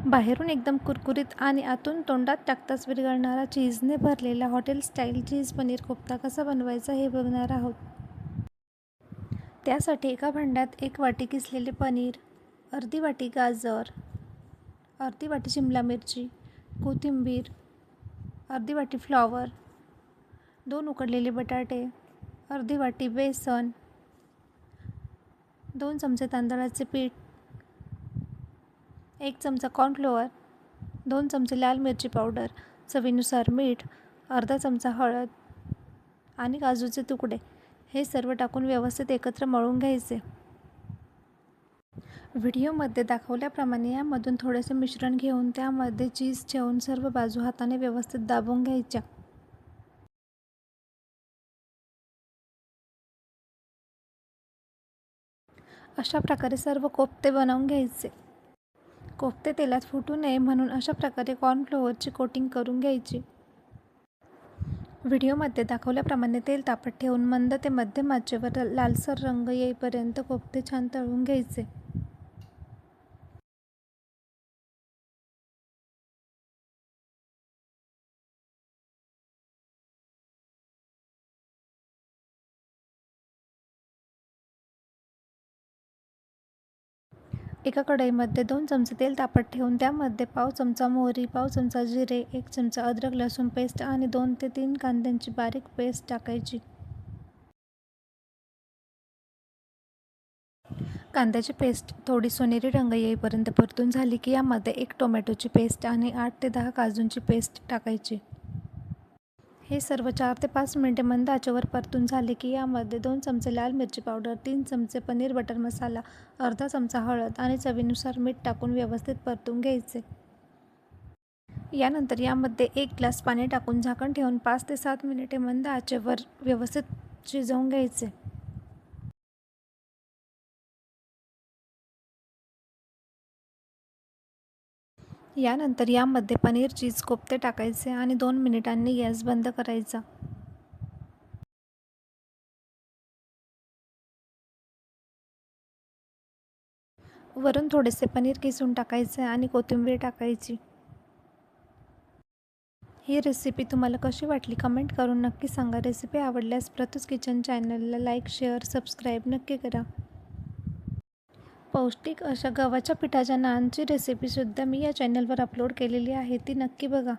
बाहेरून एकदम कुरकुरीत आणि आतून तोंडात टाकताच विरघळणारा चीजने भरलेला हॉटेल स्टाईल चीज पनीर कोफ्ता कसा बनवायचा हे बघणार आहोत. त्यासाठी एका भांड्यात 1 वाटी किसलेले पनीर, अर्धी वाटी गाजर, अर्धी वाटी शिमला मिरची, कोथिंबीर, अर्धी वाटी फ्लॉवर, 2 उकडलेले बटाटे, अर्धी वाटी बेसन, 2 चमचे तांदळाचे पीठ, 1 चमचा कॉर्नफ्लोअर, 2 चमचे लाल मिरची पावडर, चवीनुसार मीठ, अर्धा चमचा हळद आणि काजूचे तुकडे हे सर्व टाकून व्यवस्थित एकत्र मळून घ्यायचे. व्हिडिओमध्ये दाखवल्याप्रमाणे यामधून थोडेसे मिश्रण घेऊन त्यामध्ये चीज ठेवून सर्व बाजू हाताने व्यवस्थित दाबून घ्यायच्या. अशा प्रकारे सर्व कोफ्ते बनवून घ्यायचे. कोफ्ते तेलात फुटू नये म्हणून अशा प्रकारे कॉर्नफ्लोअरची कोटिंग करून घ्यायची. व्हिडिओमध्ये दाखवल्याप्रमाणे तेल तापत ठेवून मंद ते मध्यम आचेवर लालसर रंग येईपर्यंत कोफ्ते छान तळून घ्यायचे. एका कढईमध्ये 2 चमचे तेल तापत ठेवून त्यामध्ये पाव चमचा मोहरी, पाव चमचा जिरे, 1 चमचा अद्रक लसूण पेस्ट आणि 2 ते 3 कांद्यांची बारीक पेस्ट टाकायची. कांद्याची पेस्ट थोडी सोनेरी रंग येईपर्यंत परतून झाली की यामध्ये 1 टोमॅटोची पेस्ट आणि 8 ते 10 काजूंची पेस्ट टाकायची. हे सर्व 4 ते 5 मिनिटे मंद आचेवर परतून झाले की यामध्ये 2 चमचे लाल मिरची पावडर, 3 चमचे पनीर बटर मसाला, अर्धा चमचा हळद आणि चवीनुसार मीठ टाकून व्यवस्थित परतून घ्यायचे. यानंतर यामध्ये 1 ग्लास पाणी टाकून झाकण ठेवून 5 ते 7 मिनिटे मंद आचेवर व्यवस्थित शिजवून घ्यायचे. यानंतर यामध्ये पनीर चीज कोफ्ते टाकायचे आणि 2 मिनिटांनी गॅस बंद करायचा. वरून थोडेसे पनीर किसून टाकायचे आणि कोथिंबीर टाकायची. ही रेसिपी तुम्हाला कशी वाटली कमेंट करून नक्की सांगा. रेसिपी आवडल्यास प्रतूस किचन चॅनलला लाईक, शेअर, सबस्क्राईब नक्की करा. पौष्टिक अशा गव्हाच्या पिठाच्या नानची रेसिपीसुद्धा मी या चॅनलवर अपलोड केलेली आहे, ती नक्की बघा.